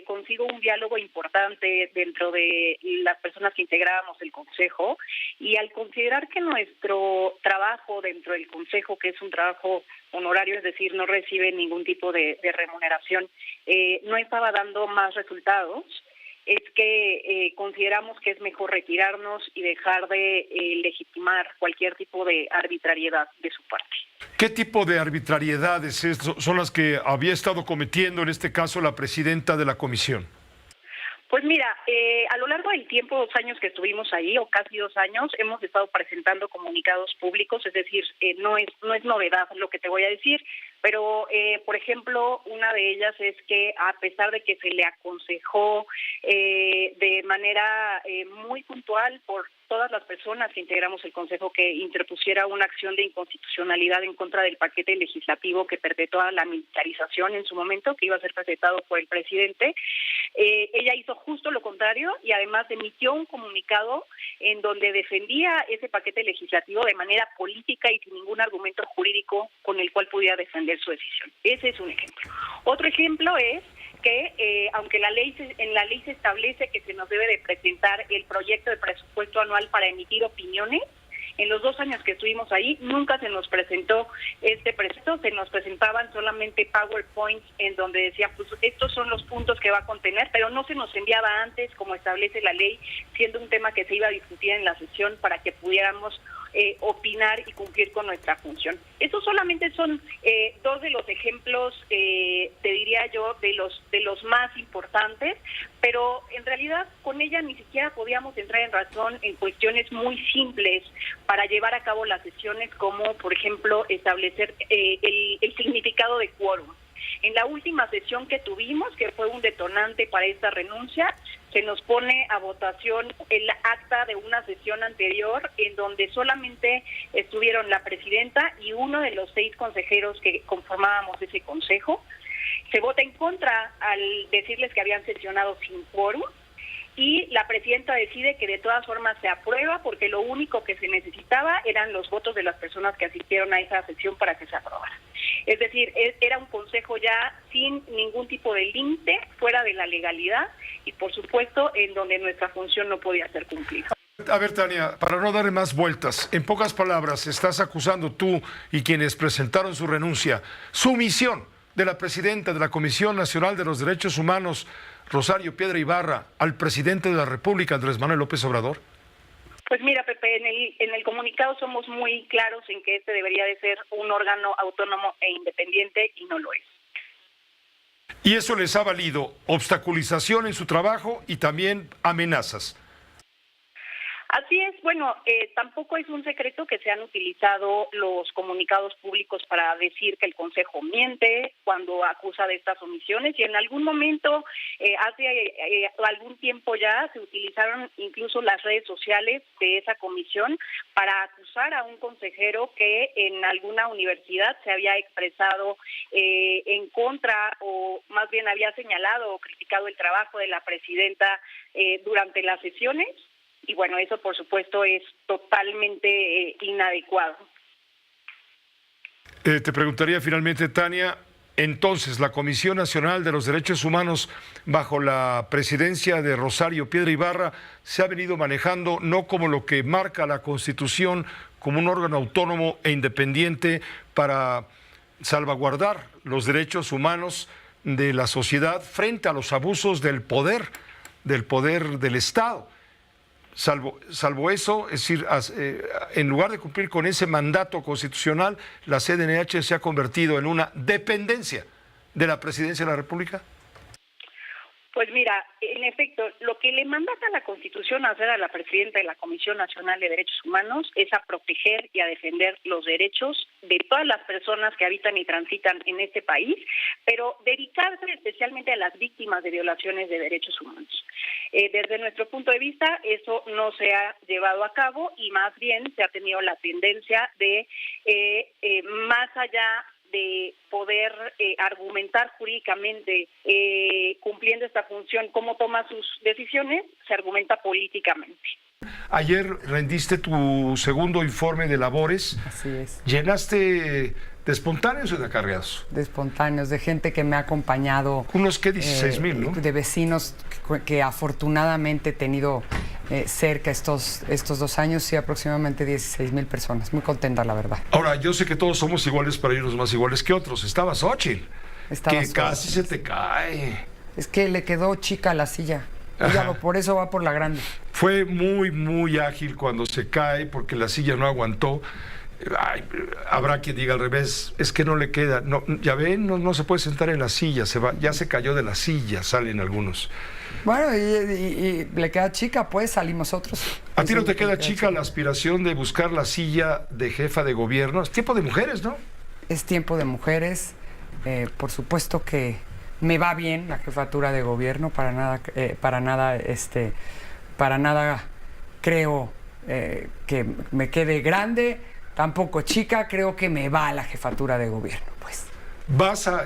consigo un diálogo importante dentro de las personas que integrábamos el Consejo, y al considerar que nuestro trabajo dentro del Consejo, que es un trabajo honorario, es decir, no recibe ningún tipo de remuneración, no estaba dando más resultados, es que consideramos que es mejor retirarnos y dejar de legitimar cualquier tipo de arbitrariedad de su parte. ¿Qué tipo de arbitrariedades son las que había estado cometiendo, en este caso, la presidenta de la comisión? Pues mira, a lo largo del tiempo, 2 años que estuvimos ahí, o casi 2 años, hemos estado presentando comunicados públicos, es decir, no es novedad lo que te voy a decir, pero, por ejemplo, una de ellas es que a pesar de que se le aconsejó de manera muy puntual por todas las personas que integramos el Consejo que interpusiera una acción de inconstitucionalidad en contra del paquete legislativo que perpetuaba la militarización en su momento, que iba a ser presentado por el presidente, ella hizo justo lo contrario y además emitió un comunicado en donde defendía ese paquete legislativo de manera política y sin ningún argumento jurídico con el cual pudiera defender su decisión. Ese es un ejemplo. Otro ejemplo es que aunque en la ley se establece que se nos debe de presentar el proyecto de presupuesto anual para emitir opiniones, en los 2 años que estuvimos ahí nunca se nos presentó este presupuesto, se nos presentaban solamente PowerPoints en donde decía, pues estos son los puntos que va a contener, pero no se nos enviaba antes como establece la ley, siendo un tema que se iba a discutir en la sesión para que pudiéramos opinar y cumplir con nuestra función. Esos solamente son 2 de los ejemplos, te diría yo, de los más importantes, pero en realidad con ella ni siquiera podíamos entrar en razón en cuestiones muy simples para llevar a cabo las sesiones, como por ejemplo establecer el significado de quórum. En la última sesión que tuvimos, que fue un detonante para esta renuncia, se nos pone a votación el acta de una sesión anterior en donde solamente estuvieron la presidenta y uno de los 6 consejeros que conformábamos ese consejo. Se vota en contra al decirles que habían sesionado sin quórum y la presidenta decide que de todas formas se aprueba porque lo único que se necesitaba eran los votos de las personas que asistieron a esa sesión para que se aprobara. Es decir, era un consejo ya sin ningún tipo de límite, fuera de la legalidad y por supuesto en donde nuestra función no podía ser cumplida. A ver, Tania, para no darle más vueltas, en pocas palabras, estás acusando tú y quienes presentaron su renuncia, sumisión de la presidenta de la Comisión Nacional de los Derechos Humanos, Rosario Piedra Ibarra, al presidente de la República, Andrés Manuel López Obrador. Pues mira, Pepe, en el comunicado somos muy claros en que este debería de ser un órgano autónomo e independiente y no lo es. Y eso les ha valido obstaculización en su trabajo y también amenazas. Así es, bueno, tampoco es un secreto que se han utilizado los comunicados públicos para decir que el Consejo miente cuando acusa de estas omisiones y en algún momento, hace algún tiempo ya, se utilizaron incluso las redes sociales de esa comisión para acusar a un consejero que en alguna universidad se había expresado en contra o más bien había señalado o criticado el trabajo de la presidenta durante las sesiones. Y bueno, eso por supuesto es totalmente inadecuado. Te preguntaría finalmente, Tania, entonces la Comisión Nacional de los Derechos Humanos, bajo la presidencia de Rosario Piedra Ibarra, se ha venido manejando no como lo que marca la Constitución, como un órgano autónomo e independiente para salvaguardar los derechos humanos de la sociedad frente a los abusos del poder del Estado. Salvo eso, es decir, en lugar de cumplir con ese mandato constitucional, la CNDH se ha convertido en una dependencia de la Presidencia de la República. Pues mira, en efecto, lo que le mandata la Constitución a hacer a la presidenta de la Comisión Nacional de Derechos Humanos es a proteger y a defender los derechos de todas las personas que habitan y transitan en este país, pero dedicarse especialmente a las víctimas de violaciones de derechos humanos. Desde nuestro punto de vista, eso no se ha llevado a cabo y más bien se ha tenido la tendencia de, más allá de poder argumentar jurídicamente, cumpliendo esta función, cómo toma sus decisiones, se argumenta políticamente. Ayer rendiste tu segundo informe de labores. Así es. ¿Llenaste de espontáneos o de acarreados? De espontáneos, de gente que me ha acompañado. Unos que 16,000, ¿no? De vecinos que afortunadamente he tenido cerca estos 2 años, sí, aproximadamente 16,000 personas. Muy contenta, la verdad. Ahora, yo sé que todos somos iguales, pero hay unos más iguales que otros. Estaba Xóchitl, que casi se te cae. Es que le quedó chica la silla. Ella por eso va por la grande. Fue muy, muy ágil cuando se cae porque la silla no aguantó. Ay, habrá quien diga al revés, es que no le queda. No, ya ven, no se puede sentar en la silla, ya se cayó de la silla, salen algunos. Bueno, y le queda chica, pues salimos otros. ¿A ti no te queda chica la aspiración de buscar la silla de jefa de gobierno? Es tiempo de mujeres, ¿no? Es tiempo de mujeres. Por supuesto que me va bien la jefatura de gobierno, para nada creo que me quede grande, tampoco chica, creo que me va la jefatura de gobierno, pues.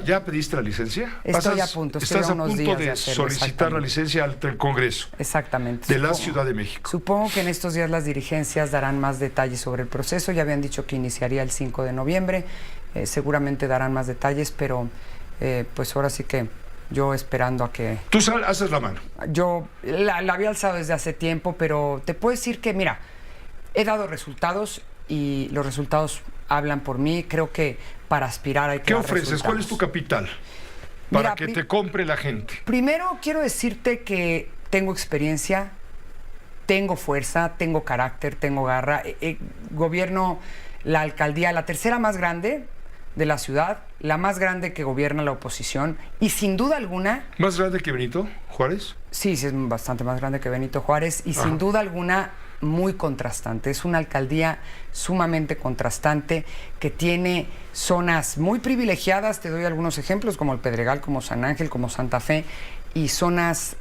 ¿Ya pediste la licencia? Estoy a punto, estás a punto de solicitar la licencia ante el Congreso. Exactamente. De la Ciudad de México. Supongo que en estos días las dirigencias darán más detalles sobre el proceso. Ya habían dicho que iniciaría el 5 de noviembre. Seguramente darán más detalles, pero pues ahora sí que yo esperando a que... Tú haces la mano. Yo la había alzado desde hace tiempo, pero te puedo decir que, mira, he dado resultados y los resultados hablan por mí. Creo que para aspirar hay que ¿Qué dar ofreces? resultados. ¿Cuál es tu capital? Para que te compre la gente. Primero quiero decirte que tengo experiencia, tengo fuerza, tengo carácter, tengo garra. Gobierno la alcaldía, la tercera más grande de la ciudad, la más grande que gobierna la oposición y sin duda alguna... ¿Más grande que Benito Juárez? Sí, es bastante más grande que Benito Juárez y sin duda alguna muy contrastante. Es una alcaldía sumamente contrastante que tiene zonas muy privilegiadas, te doy algunos ejemplos como el Pedregal, como San Ángel, como Santa Fe, y zonas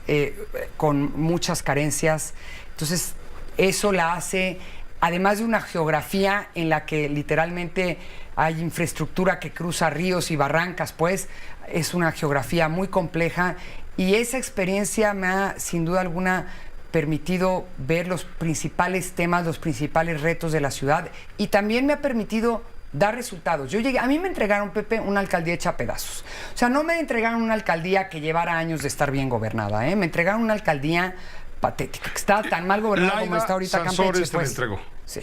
con muchas carencias. Entonces eso la hace, además de una geografía en la que literalmente hay infraestructura que cruza ríos y barrancas, pues es una geografía muy compleja y esa experiencia me ha, sin duda alguna, permitido ver los principales temas, los principales retos de la ciudad y también me ha permitido dar resultados. A mí me entregaron, Pepe, una alcaldía hecha a pedazos. O sea, no me entregaron una alcaldía que llevara años de estar bien gobernada, me entregaron una alcaldía patética, que está tan mal gobernada como está ahorita Campeche. Pues, te entregó. Sí.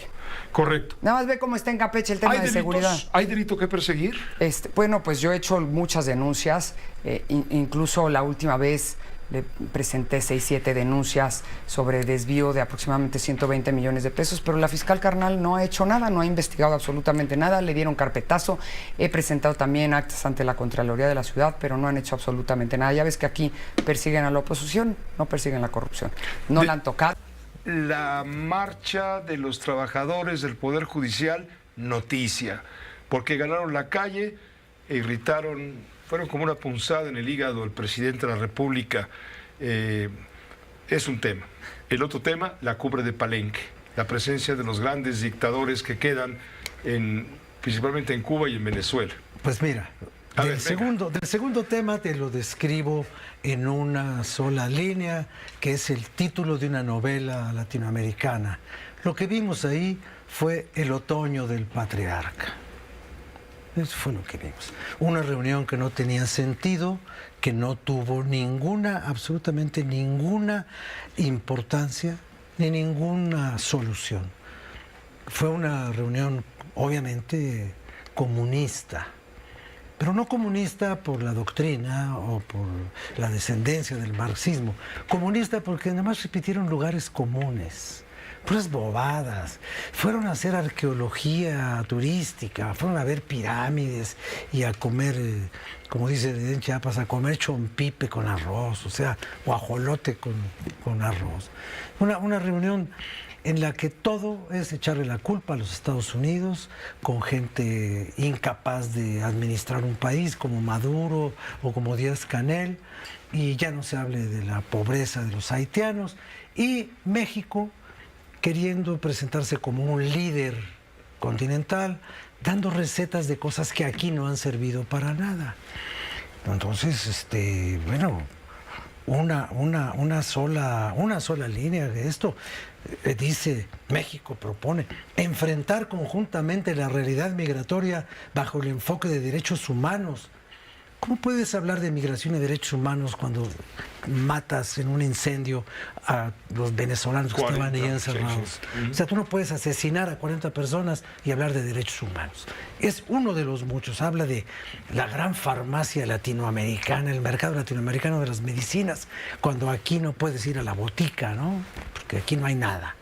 Correcto. Nada más ve cómo está en Campeche el tema de seguridad. ¿Hay delito que perseguir? Bueno, pues yo he hecho muchas denuncias, incluso la última vez le presenté 6-7 denuncias sobre desvío de aproximadamente 120 millones de pesos, pero la fiscal carnal no ha hecho nada, no ha investigado absolutamente nada, le dieron carpetazo. He presentado también actas ante la Contraloría de la ciudad, pero no han hecho absolutamente nada. Ya ves que aquí persiguen a la oposición, no persiguen la corrupción. No la han tocado. La marcha de los trabajadores del Poder Judicial, noticia, porque ganaron la calle e irritaron, fueron como una punzada en el hígado el presidente de la República. Es un tema. El otro tema, la cumbre de Palenque, la presencia de los grandes dictadores que quedan principalmente en Cuba y en Venezuela. Pues mira, del segundo tema te lo describo en una sola línea, que es el título de una novela latinoamericana. Lo que vimos ahí fue el otoño del patriarca. Eso fue lo que vimos. Una reunión que no tenía sentido, que no tuvo absolutamente ninguna importancia ni ninguna solución. Fue una reunión obviamente comunista, pero no comunista por la doctrina o por la descendencia del marxismo, comunista porque además repitieron lugares comunes, puras bobadas. Fueron a hacer arqueología turística, fueron a ver pirámides y a comer, como dice en Chiapas, a comer chompipe con arroz, o sea, guajolote con arroz. Una reunión en la que todo es echarle la culpa a los Estados Unidos, con gente incapaz de administrar un país como Maduro o como Díaz-Canel, y ya no se hable de la pobreza de los haitianos, y México queriendo presentarse como un líder continental, dando recetas de cosas que aquí no han servido para nada. Entonces, bueno, una sola línea de esto. Dice, México propone enfrentar conjuntamente la realidad migratoria bajo el enfoque de derechos humanos. ¿Cómo puedes hablar de migración y derechos humanos cuando matas en un incendio a los venezolanos que estaban ahí encerrados? O sea, tú no puedes asesinar a 40 personas y hablar de derechos humanos. Es uno de los muchos. Habla de la gran farmacia latinoamericana, el mercado latinoamericano de las medicinas, cuando aquí no puedes ir a la botica, ¿no? Porque aquí no hay nada.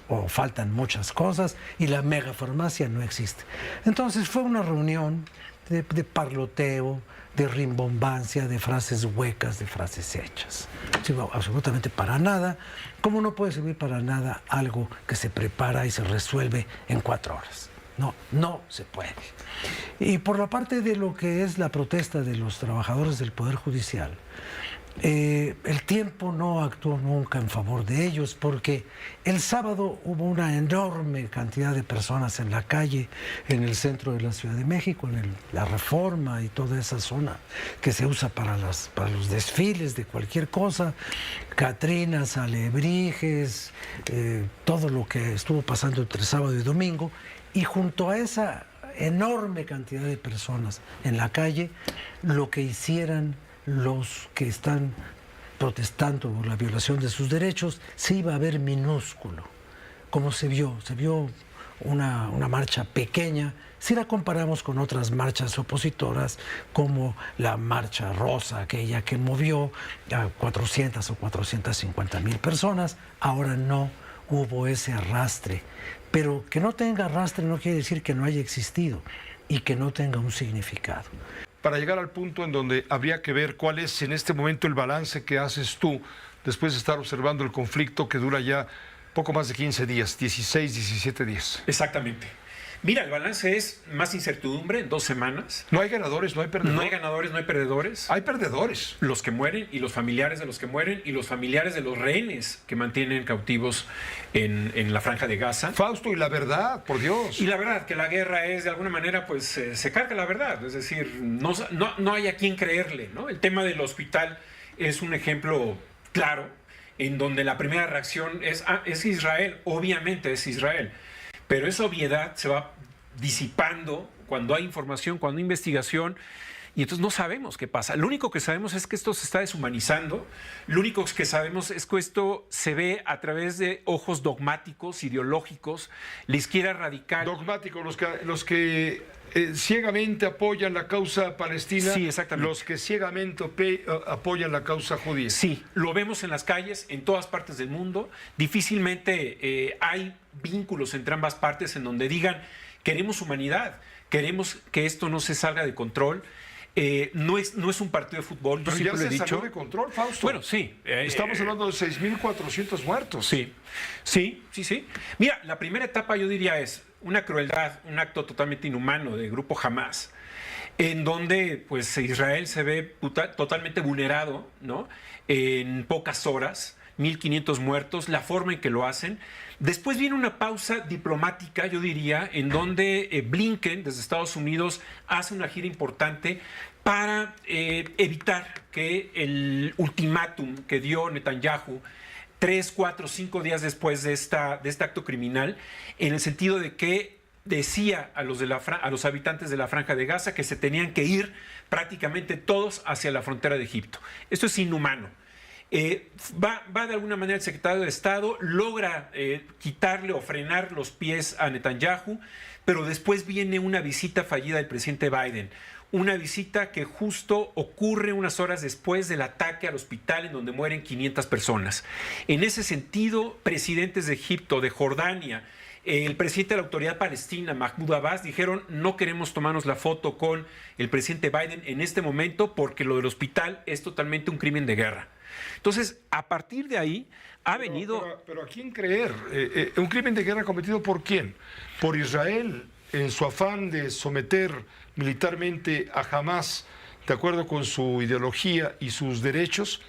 O faltan muchas cosas y la megafarmacia no existe. Entonces fue una reunión de parloteo, de rimbombancia, de frases huecas, de frases hechas. No sirve absolutamente para nada, como no puede servir para nada algo que se prepara y se resuelve en 4 horas. No se puede. Y por la parte de lo que es la protesta de los trabajadores del Poder Judicial, el tiempo no actuó nunca en favor de ellos, porque el sábado hubo una enorme cantidad de personas en la calle, en el centro de la Ciudad de México, en la Reforma y toda esa zona que se usa para los desfiles de cualquier cosa, catrinas, alebrijes, todo lo que estuvo pasando entre sábado y domingo, y junto a esa enorme cantidad de personas en la calle, lo que hicieran los que están protestando por la violación de sus derechos, se iba a ver minúsculo. Como se vio una marcha pequeña, si la comparamos con otras marchas opositoras, como la marcha rosa, aquella que movió a 400 o 450,000 personas, ahora no hubo ese arrastre. Pero que no tenga arrastre no quiere decir que no haya existido y que no tenga un significado. Para llegar al punto en donde habría que ver cuál es en este momento el balance que haces tú después de estar observando el conflicto que dura ya poco más de 15 días, 16, 17 días. Exactamente. Mira, el balance es más incertidumbre en 2 semanas. No hay ganadores, no hay perdedores. No hay ganadores, no hay perdedores. Hay perdedores. Los que mueren y los familiares de los que mueren y los familiares de los rehenes que mantienen cautivos en la Franja de Gaza. Fausto, y la verdad, por Dios. Y la verdad, que la guerra es, de alguna manera, pues se carga la verdad. Es decir, no hay a quien creerle, ¿no? El tema del hospital es un ejemplo claro en donde la primera reacción es Israel. Obviamente es Israel. Pero esa obviedad se va disipando cuando hay información, cuando hay investigación, y entonces no sabemos qué pasa. Lo único que sabemos es que esto se está deshumanizando. Lo único que sabemos es que esto se ve a través de ojos dogmáticos, ideológicos, la izquierda radical. Dogmáticos, los que ciegamente apoyan la causa palestina, sí, exactamente. Los que ciegamente apoyan la causa judía. Sí, lo vemos en las calles, en todas partes del mundo. Difícilmente hay vínculos entre ambas partes en donde digan, queremos humanidad, queremos que esto no se salga de control. No es un partido de fútbol, pero ya se salió de control, Fausto. Bueno, sí. Estamos hablando de 6,400 muertos. Sí. Mira, la primera etapa yo diría es una crueldad, un acto totalmente inhumano del grupo Hamás, en donde pues Israel se ve totalmente vulnerado, ¿no? En pocas horas, 1.500 muertos, la forma en que lo hacen. Después viene una pausa diplomática, yo diría, en donde Blinken, desde Estados Unidos, hace una gira importante para evitar que el ultimátum que dio Netanyahu 3, 4, 5 días después de este acto criminal, en el sentido de que decía a los habitantes de la Franja de Gaza que se tenían que ir prácticamente todos hacia la frontera de Egipto. Esto es inhumano. Va de alguna manera el secretario de Estado, logra quitarle o frenar los pies a Netanyahu, pero después viene una visita fallida del presidente Biden. Una visita que justo ocurre unas horas después del ataque al hospital en donde mueren 500 personas. En ese sentido, presidentes de Egipto, de Jordania, el presidente de la Autoridad Palestina, Mahmoud Abbas, dijeron no queremos tomarnos la foto con el presidente Biden en este momento porque lo del hospital es totalmente un crimen de guerra. Entonces, a partir de ahí ha venido... Pero ¿a quién creer? ¿Un crimen de guerra cometido por quién? ¿Por Israel en su afán de someter militarmente a Hamás de acuerdo con su ideología y sus derechos?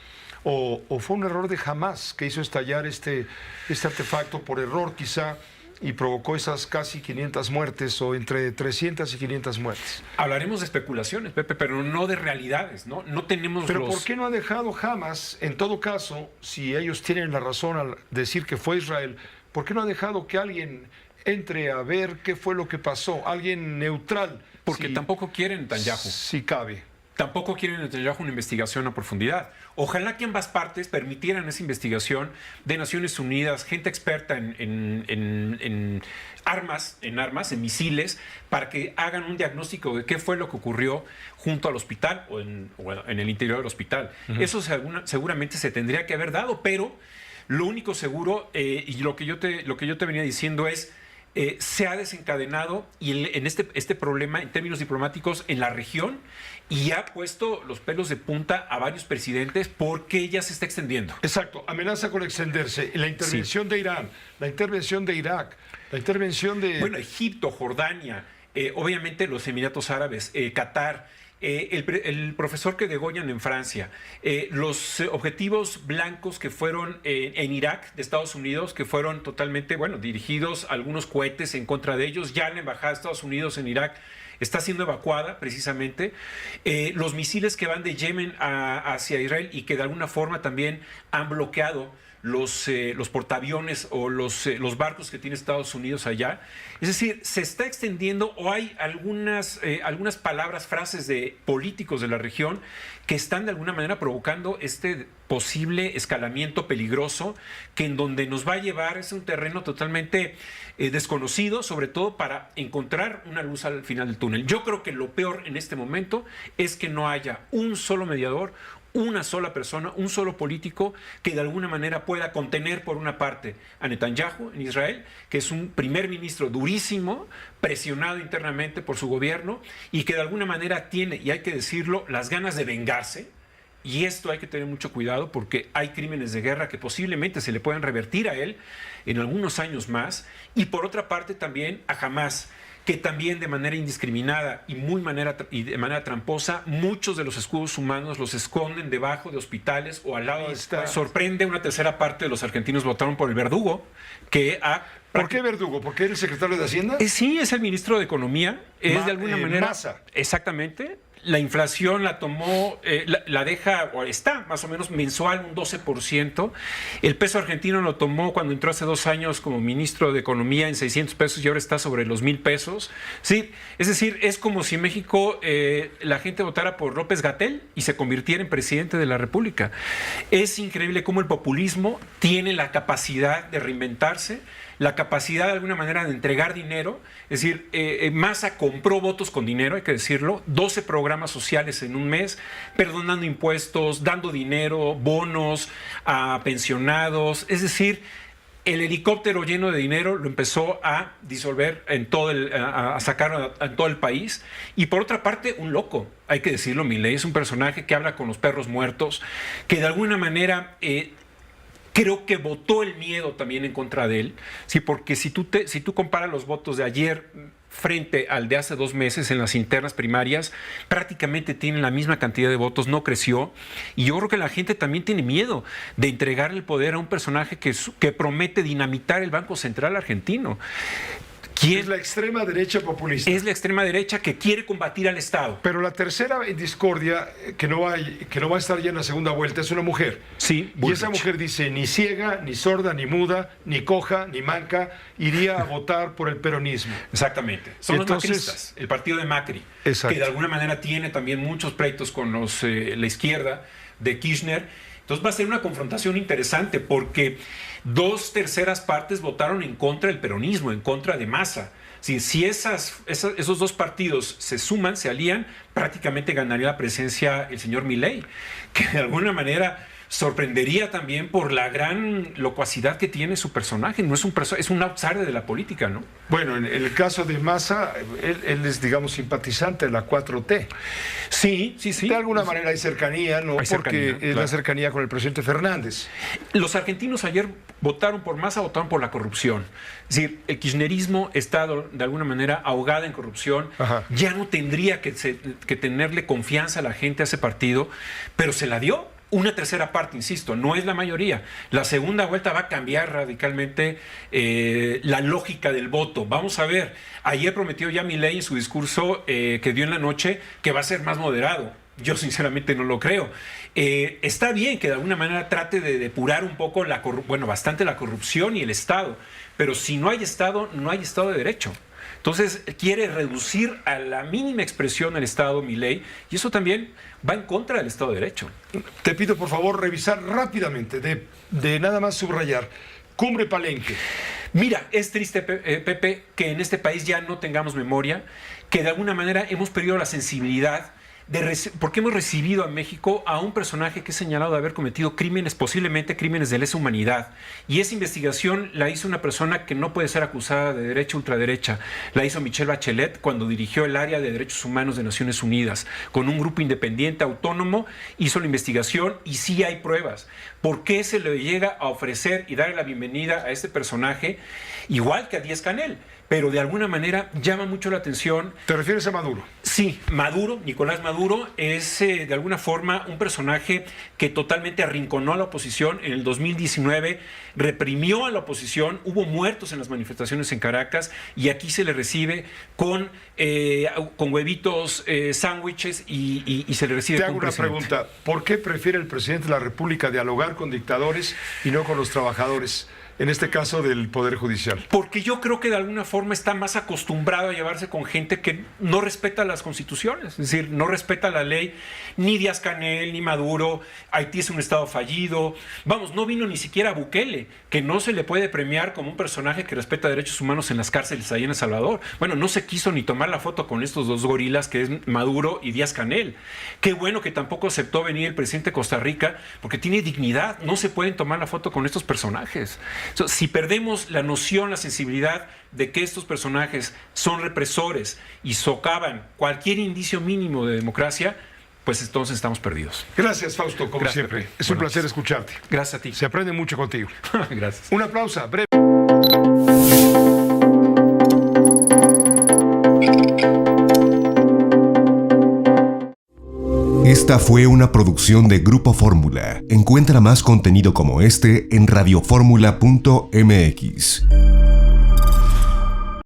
¿O fue un error de Hamás que hizo estallar este artefacto por error quizá y provocó esas casi 500 muertes o entre 300 y 500 muertes. Hablaremos de especulaciones, Pepe, pero no de realidades, ¿no? No tenemos Pero ¿por qué no ha dejado Hamas, en todo caso, si ellos tienen la razón al decir que fue Israel, por qué no ha dejado que alguien entre a ver qué fue lo que pasó, alguien neutral? Porque tampoco quieren Netanyahu. Si cabe. Tampoco quieren Netanyahu una investigación a profundidad. Ojalá que ambas partes permitieran esa investigación de Naciones Unidas, gente experta en armas, en misiles, para que hagan un diagnóstico de qué fue lo que ocurrió junto al hospital o en el interior del hospital. Eso seguramente se tendría que haber dado, pero lo único seguro, y lo que yo te venía diciendo es, se ha desencadenado en este problema en términos diplomáticos en la región y ha puesto los pelos de punta a varios presidentes porque ya se está extendiendo. Exacto, amenaza con extenderse. La intervención de Irán, la intervención de Irak, la intervención de... Bueno, Egipto, Jordania, obviamente los Emiratos Árabes, Qatar, el profesor que degollan en Francia, los objetivos blancos que fueron en Irak de Estados Unidos, que fueron totalmente, dirigidos algunos cohetes en contra de ellos. Ya la embajada de Estados Unidos en Irak está siendo evacuada precisamente. Los misiles que van de Yemen hacia Israel y que de alguna forma también han bloqueado los portaaviones o los barcos que tiene Estados Unidos allá. Es decir, se está extendiendo o hay algunas palabras, frases de políticos de la región que están de alguna manera provocando este posible escalamiento peligroso que en donde nos va a llevar es un terreno totalmente desconocido, sobre todo para encontrar una luz al final del túnel. Yo creo que lo peor en este momento es que no haya un solo mediador, una sola persona, un solo político que de alguna manera pueda contener por una parte a Netanyahu en Israel, que es un primer ministro durísimo, presionado internamente por su gobierno y que de alguna manera tiene, y hay que decirlo, las ganas de vengarse. Y esto hay que tener mucho cuidado porque hay crímenes de guerra que posiblemente se le puedan revertir a él en algunos años más. Y por otra parte también a Hamas, que también de manera indiscriminada y de manera tramposa, muchos de los escudos humanos los esconden debajo de hospitales o al lado de... Sorprende, una tercera parte de los argentinos votaron por el verdugo, que ha... ¿Por qué verdugo? ¿Porque era el secretario de Hacienda? Sí, es el ministro de Economía. Es de alguna manera... Massa. Exactamente. La inflación la tomó, la deja, o está más o menos mensual, un 12%. El peso argentino lo tomó cuando entró hace 2 años como ministro de Economía en 600 pesos y ahora está sobre los 1,000 pesos. Sí, es decir, es como si en México la gente votara por López-Gatell y se convirtiera en presidente de la República. Es increíble cómo el populismo tiene la capacidad de reinventarse, la capacidad de alguna manera de entregar dinero. Es decir, Massa compró votos con dinero, hay que decirlo, 12 programas sociales en un mes, perdonando impuestos, dando dinero, bonos a pensionados. Es decir, el helicóptero lleno de dinero lo empezó a disolver a sacar en todo el país. Y por otra parte, un loco, hay que decirlo, Milei es un personaje que habla con los perros muertos, que de alguna manera... creo que votó el miedo también en contra de él, sí, porque si tú comparas los votos de ayer frente al de hace 2 meses en las internas primarias, prácticamente tienen la misma cantidad de votos, no creció, y yo creo que la gente también tiene miedo de entregar el poder a un personaje que promete dinamitar el Banco Central argentino. Es la extrema derecha populista. Es la extrema derecha que quiere combatir al Estado. Pero la tercera en discordia, que no va a estar ya en la segunda vuelta, es una mujer. Sí, y esa mujer dice, ni ciega, ni sorda, ni muda, ni coja, ni manca, iría a votar por el peronismo. Exactamente. Son los macristas, el partido de Macri, exacto, que de alguna manera tiene también muchos pleitos con la izquierda de Kirchner. Entonces va a ser una confrontación interesante porque 2/3 partes votaron en contra del peronismo, en contra de Massa. Si esos 2 partidos se suman, se alían, prácticamente ganaría la presencia el señor Milei, que de alguna manera sorprendería también por la gran locuacidad que tiene su personaje. No es es un outsider de la política, ¿no? Bueno, en el caso de Massa, él es, digamos, simpatizante de la 4T. Sí. De alguna manera hay cercanía, ¿no? Hay cercanía, porque es la cercanía con el presidente Fernández. Los argentinos ayer votaron por Massa, votaron por la corrupción. Es decir, el kirchnerismo está de alguna manera ahogada en corrupción. Ajá. Ya no tendría que tenerle confianza a la gente a ese partido, pero se la dio. una tercera parte, insisto, no es la mayoría. La segunda vuelta va a cambiar radicalmente la lógica del voto. Vamos a ver, ayer prometió ya Milei en su discurso que dio en la noche que va a ser más moderado. Yo sinceramente no lo creo. Está bien que de alguna manera trate de depurar un poco bastante la corrupción y el Estado, pero si no hay Estado, no hay Estado de Derecho. Entonces quiere reducir a la mínima expresión el Estado Milei, y eso también va en contra del Estado de Derecho. Te pido por favor revisar rápidamente, de nada más subrayar, Cumbre Palenque. Mira, es triste, Pepe, que en este país ya no tengamos memoria, que de alguna manera hemos perdido la sensibilidad porque hemos recibido a México a un personaje que es señalado de haber cometido crímenes, posiblemente crímenes de lesa humanidad. Y esa investigación la hizo una persona que no puede ser acusada de derecha ultraderecha. La hizo Michelle Bachelet cuando dirigió el área de derechos humanos de Naciones Unidas. Con un grupo independiente, autónomo, hizo la investigación y sí hay pruebas. ¿Por qué se le llega a ofrecer y darle la bienvenida a este personaje igual que a Díaz-Canel? Pero de alguna manera llama mucho la atención. ¿Te refieres a Maduro? Sí, Maduro, Nicolás Maduro, es de alguna forma un personaje que totalmente arrinconó a la oposición. En el 2019 reprimió a la oposición, hubo muertos en las manifestaciones en Caracas y aquí se le recibe con huevitos, sándwiches y se le recibe con... Te hago una pregunta, ¿por qué prefiere el presidente de la República dialogar con dictadores y no con los trabajadores? En este caso del Poder Judicial. Porque yo creo que de alguna forma está más acostumbrado a llevarse con gente que no respeta las constituciones, es decir, no respeta la ley, ni Díaz-Canel, ni Maduro. Haití es un estado fallido. Vamos, no vino ni siquiera Bukele, que no se le puede premiar como un personaje que respeta derechos humanos en las cárceles ahí en El Salvador. Bueno, no se quiso ni tomar la foto con estos dos gorilas que es Maduro y Díaz-Canel. Qué bueno que tampoco aceptó venir el presidente de Costa Rica, porque tiene dignidad. No se pueden tomar la foto con estos personajes. Si perdemos la noción, la sensibilidad de que estos personajes son represores y socavan cualquier indicio mínimo de democracia, pues entonces estamos perdidos. Gracias, Fausto, como Gracias, siempre. Pepe. Es un placer escucharte. Gracias a ti. Se aprende mucho contigo. Gracias. Un aplauso breve. Esta fue una producción de Grupo Fórmula. Encuentra más contenido como este en radioformula.mx.